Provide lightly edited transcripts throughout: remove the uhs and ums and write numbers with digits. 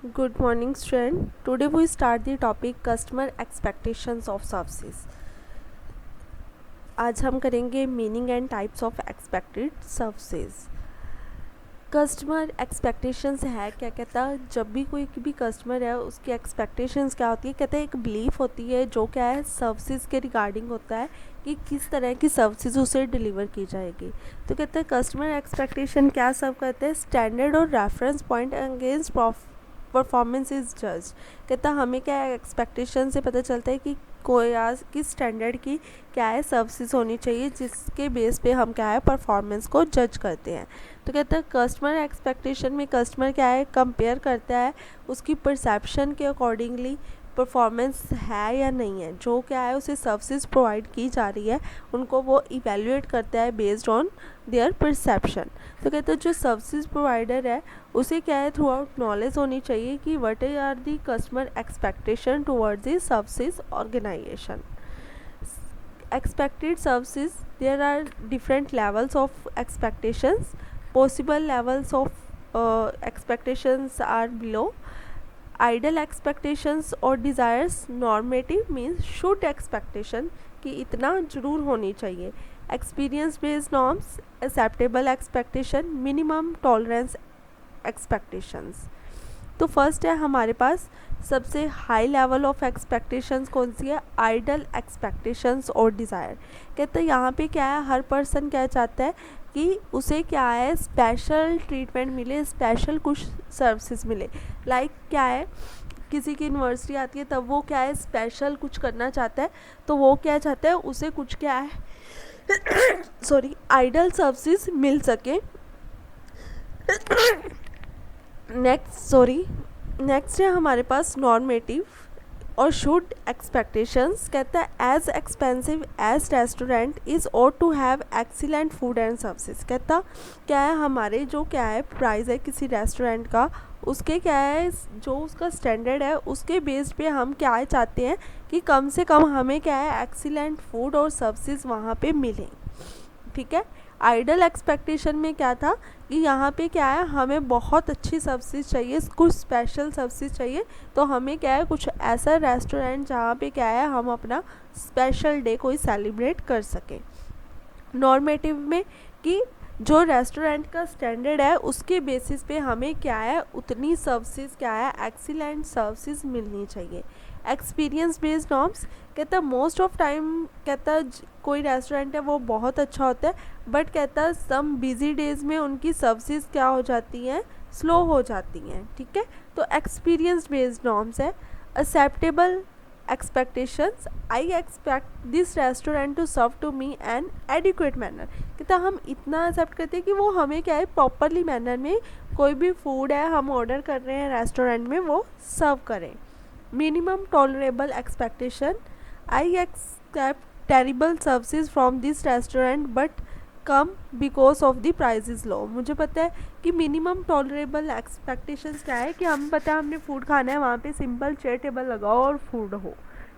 Good morning, student. Today we start the topic customer expectations of services. आज हम करेंगे meaning and types of expected services. Customer expectations है क्या कहता, जब भी कोई भी कस्टमर है उसकी एक्सपेक्टेशंस क्या होती है, कहते हैं एक बिलीफ होती है जो क्या है सर्विसेज के रिगार्डिंग होता है कि किस तरह की सर्विसेज उसे डिलीवर की जाएगी. तो कहते हैं कस्टमर एक्सपेक्टेशन क्या सर्व करते हैं, स्टैंडर्ड और reference point against performance is जज. कहता हमें क्या एक्सपेक्टेशन से पता चलता है कि कोई आज किस स्टैंडर्ड की क्या है सर्विसेज होनी चाहिए जिसके बेस पे हम क्या है परफॉर्मेंस को जज करते हैं. तो कहते हैं कस्टमर एक्सपेक्टेशन में कस्टमर क्या है कंपेयर करता है उसकी परसेप्शन के अकॉर्डिंगली परफॉर्मेंस है या नहीं है, जो क्या है उसे सर्विसेज प्रोवाइड की जा रही है उनको वो इवेल्युएट करता है बेस्ड ऑन देयर परसेप्शन. तो कहते हैं जो सर्विसेज प्रोवाइडर है उसे क्या है थ्रू आउट नॉलेज होनी चाहिए कि what are the customer expectation towards the services organization. Expected services, there are different levels of expectations. Possible levels of expectations are below. Ideal expectations और desires. Normative means should expectation कि इतना जरूर होनी चाहिए. Experience based norms, acceptable expectation, minimum tolerance expectations. तो first है हमारे पास सबसे हाई लेवल ऑफ एक्सपेक्टेशंस कौन सी है, आइडल एक्सपेक्टेशंस और डिज़ायर. कहते हैं यहाँ पे क्या है हर पर्सन क्या चाहता है कि उसे क्या है स्पेशल ट्रीटमेंट मिले, स्पेशल कुछ सर्विसेज मिले. लाइक क्या है किसी की यूनिवर्सिटी आती है तब वो क्या है स्पेशल कुछ करना चाहता है तो वो क्या चाहता है उसे कुछ क्या है सॉरी आइडल सर्विसेज मिल सके. नेक्स्ट है हमारे पास नॉर्मेटिव और शुड एक्सपेक्टेशंस. कहता है as expensive as restaurant is और to have excellent food and services. कहता क्या है हमारे जो क्या है प्राइस है किसी रेस्टोरेंट का उसके क्या है जो उसका स्टैंडर्ड है उसके बेस पे हम क्या है चाहते हैं कि कम से कम हमें क्या है एक्सीलेंट फूड और सर्विसेज वहाँ पे मिलें. ठीक है. आइडल एक्सपेक्टेशन में क्या था कि यहाँ पे क्या है हमें बहुत अच्छी सर्विसेज चाहिए, कुछ स्पेशल सर्विसेज चाहिए तो हमें क्या है कुछ ऐसा रेस्टोरेंट जहाँ पे क्या है हम अपना स्पेशल डे कोई सेलिब्रेट कर सकें. नॉर्मेटिव में कि जो रेस्टोरेंट का स्टैंडर्ड है उसके बेसिस पे हमें क्या है उतनी सर्विसेज क्या है एक्सीलेंट सर्विसेज मिलनी चाहिए. Experience based norms. कहता मोस्ट ऑफ टाइम कहता कोई रेस्टोरेंट है वो बहुत अच्छा होता है बट कहता सम बिजी डेज में उनकी सर्विसेज क्या हो जाती हैं स्लो हो जाती हैं. ठीक है. तो एक्सपीरियंस बेस्ड नॉर्म्स है. Acceptable expectations, I expect this restaurant to serve to me an adequate manner. कहता हम इतना एक्सेप्ट करते हैं कि वो हमें क्या है प्रॉपरली मैनर में कोई भी फूड है हम ऑर्डर कर रहे हैं रेस्टोरेंट में वो सर्व करें. Minimum tolerable expectation. I expect terrible services from this restaurant but come because of the price is low. मुझे पता है कि मिनिमम टॉलरेबल एक्सपेक्टेशंस क्या है कि हम पता है हमने फूड खाना है वहाँ पे सिंपल चेयर टेबल लगाओ और फूड हो.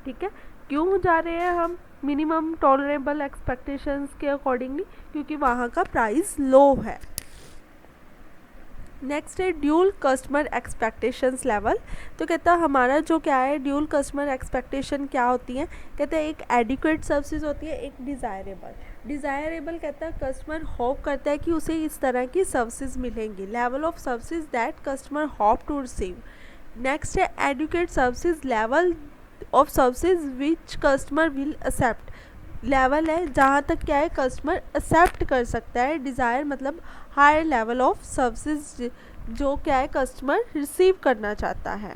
ठीक है. क्यों जा रहे हैं हम मिनिमम टॉलरेबल एक्सपेक्टेशंस के अकॉर्डिंगली, क्योंकि वहाँ का प्राइस लो है. नेक्स्ट है ड्यूल कस्टमर एक्सपेक्टेशंस लेवल. तो कहता है हमारा जो क्या है ड्यूल कस्टमर एक्सपेक्टेशन क्या होती है. कहते हैं एक एडिक्वेट सर्विसेज होती है, एक डिज़ायरेबल कहता है कस्टमर होप करता है कि उसे इस तरह की सर्विसेज मिलेंगी. Level of services that customer hope to receive. Next है educate services. Level of services which customer will accept. Level है जहाँ तक क्या है कस्टमर एक्सेप्ट कर सकता है. डिज़ायर मतलब हायर लेवल ऑफ सर्विसेज जो क्या है कस्टमर रिसीव करना चाहता है.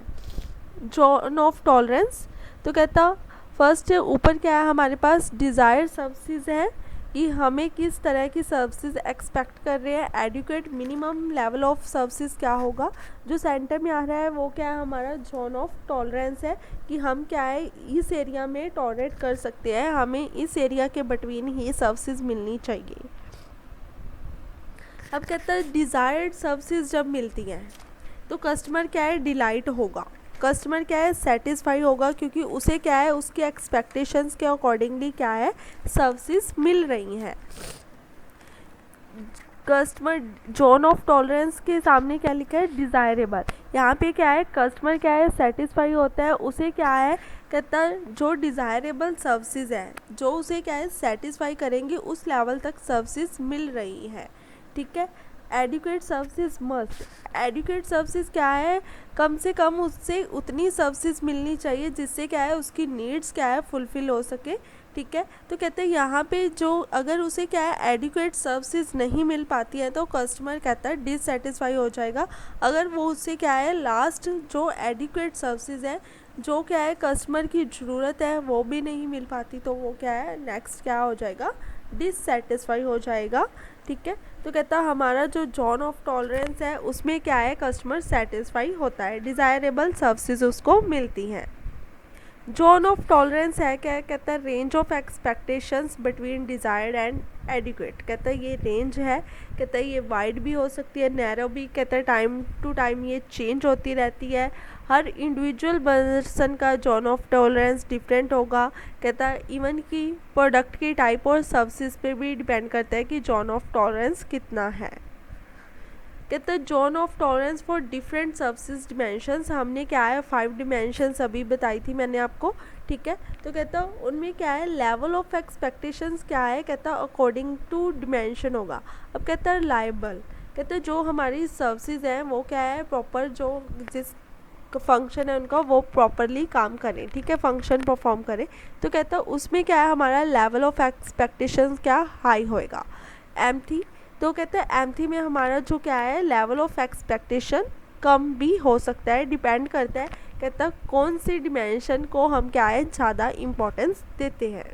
Zone of tolerance. तो कहता फर्स्ट ऊपर क्या है हमारे पास डिज़ायर सर्विसेज है कि हमें किस तरह की सर्विसेज एक्सपेक्ट कर रहे हैं. Adequate minimum level of services क्या होगा जो सेंटर में आ रहा है वो क्या है हमारा जोन ऑफ टॉलरेंस है कि हम क्या है इस एरिया में टॉलरेट कर सकते हैं, हमें इस एरिया के बिटवीन ही सर्विसेज मिलनी चाहिए. अब कहता है डिज़ायर्ड सर्विसेज जब मिलती हैं तो कस्टमर क्या है डिलाइट होगा, कस्टमर क्या है सेटिस्फाई होगा क्योंकि उसे क्या है उसके एक्सपेक्टेशंस के अकॉर्डिंगली क्या है सर्विसेज मिल रही हैं. कस्टमर जोन ऑफ टॉलरेंस के सामने क्या लिखा है, डिज़ायरेबल। यहाँ पे क्या है, कस्टमर क्या है, सेटिस्फाई होता है, उसे क्या है, कहता है जो डिज़ायरेबल सर्विसेज है, जो उसे क्या है सेटिस्फाई करेंगे, उस लेवल तक सर्विसेज मिल रही है, ठीक है। Educate services must, adequate services क्या है, कम से कम उससे उतनी सर्विसेज मिलनी चाहिए जिससे क्या है उसकी नीड्स क्या है फुलफिल हो सके, ठीक है। तो कहते हैं यहाँ पे जो अगर उसे क्या है एडिक्वेट सर्विसेज नहीं मिल पाती है तो कस्टमर कहता है डिससेटिस्फाई हो जाएगा। अगर वो उससे क्या है लास्ट जो एडिक्वेट सर्विसेज है, जो क्या है कस्टमर की ज़रूरत है, वो भी नहीं मिल पाती तो वो क्या है नेक्स्ट क्या हो जाएगा, डिससेटिस्फाई हो जाएगा, ठीक है। तो कहता है हमारा जो जोन ऑफ टॉलरेंस है उसमें क्या है कस्टमर सेटिस्फाई होता है, डिज़ायरेबल सर्विसेज उसको मिलती हैं। जोन ऑफ टॉलरेंस है क्या है, कहता है range of expectations between desired and adequate. कहता है ये रेंज है, कहता है ये वाइड भी हो सकती है, नैरो भी, कहता है टाइम टू टाइम ये चेंज होती रहती है। हर इंडिविजुअल पर्सन का जोन ऑफ टॉलरेंस डिफरेंट होगा। कहता है इवन कि प्रोडक्ट की टाइप और सर्विसेज पे भी डिपेंड करता है कि जोन ऑफ टॉलरेंस कितना है। कहते हैं zone of tolerance for different services dimensions, हमने क्या है 5 डिमेंशंस अभी बताई थी मैंने आपको, ठीक है। तो कहता है उनमें क्या है लेवल ऑफ एक्सपेक्टेशंस क्या है, कहता है अकॉर्डिंग टू डिमेंशन होगा। अब कहता है लायबल, कहते हैं जो हमारी सर्विसेज हैं वो क्या है प्रॉपर जो जिस फंक्शन है उनका वो प्रॉपरली काम करें, ठीक है, फंक्शन परफॉर्म करें। तो कहता है उसमें क्या है हमारा लेवल ऑफ एक्सपेक्टेशंस क्या हाई होएगा। एम्प्टी, तो कहते हैं एम्प्टी में हमारा जो क्या है लेवल ऑफ एक्सपेक्टेशन कम भी हो सकता है, डिपेंड करता है कहता है कौन सी डिमेंशन को हम क्या है ज़्यादा इम्पोर्टेंस देते हैं।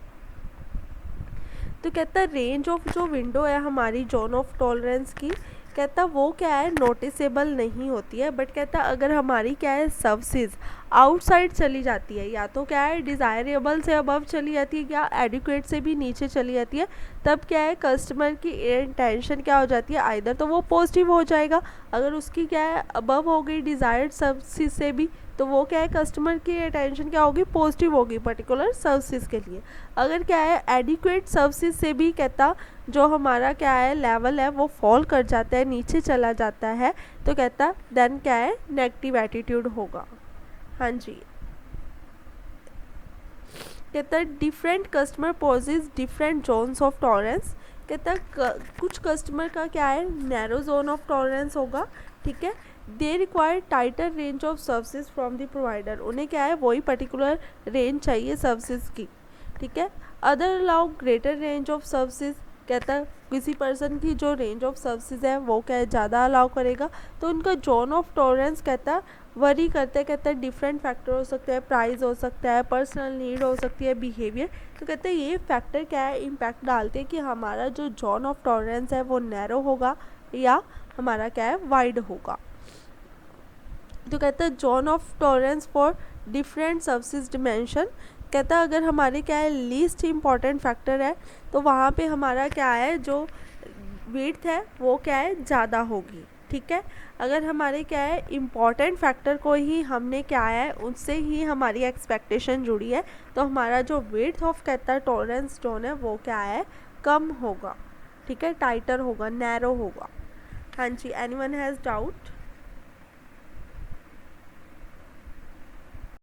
तो कहता है रेंज ऑफ जो विंडो है हमारी जोन ऑफ टॉलरेंस की, कहता वो क्या है नोटिसेबल नहीं होती है, बट कहता अगर हमारी क्या है सर्विसेज आउटसाइड चली जाती है, या तो क्या है डिज़ायरेबल से अबव चली जाती है या एडिक्वेट से भी नीचे चली जाती है, तब क्या है कस्टमर की इंटेंशन क्या हो जाती है, आइदर तो वो पॉजिटिव हो जाएगा। अगर उसकी क्या है अबव हो गई डिज़ायर्ड सर्विसेज से भी, तो वो क्या है कस्टमर की अटेंशन क्या होगी, पॉजिटिव होगी पर्टिकुलर सर्विसेज के लिए। अगर क्या है एडिक्वेट सर्विसेज से भी कहता जो हमारा क्या है लेवल है वो फॉल कर जाता है, नीचे चला जाता है, तो कहता देन क्या है नेगेटिव एटीट्यूड होगा। हाँ जी, कहता different customer possess different zones of tolerance. कहता कुछ कस्टमर का क्या है नैरो जोन ऑफ टॉलरेंस होगा, ठीक है। They require tighter range of services from the provider, उन्हें क्या है वही पर्टिकुलर रेंज चाहिए सर्विसेज की, ठीक है। Other allow greater range of services, कहता किसी पर्सन की जो रेंज ऑफ सर्विसेज है वो क्या है ज़्यादा अलाउ करेगा, तो उनका जोन ऑफ टॉलरेंस कहता वरी करते, कहता है डिफरेंट फैक्टर हो सकते हैं, प्राइस हो सकता है, पर्सनल नीड हो सकती है, बिहेवियर। तो कहते हैं ये फैक्टर क्या है इम्पैक्ट डालते हैं कि हमारा जो जोन ऑफ टॉलरेंस है वो नैरो होगा या हमारा क्या है वाइड होगा। तो कहता है zone of tolerance for different services dimension, कहता अगर हमारे क्या है लीस्ट इम्पॉर्टेंट फैक्टर है तो वहाँ पे हमारा क्या है जो विड्थ है वो क्या है ज़्यादा होगी, ठीक है। अगर हमारे क्या है इम्पॉर्टेंट फैक्टर को ही हमने क्या है उससे ही हमारी एक्सपेक्टेशन जुड़ी है, तो हमारा जो विड्थ ऑफ कहता है टॉलरेंस जोन है वो क्या है कम होगा, ठीक है, टाइटर होगा, नैरो होगा। हाँ जी, एनीवन हैज़ डाउट?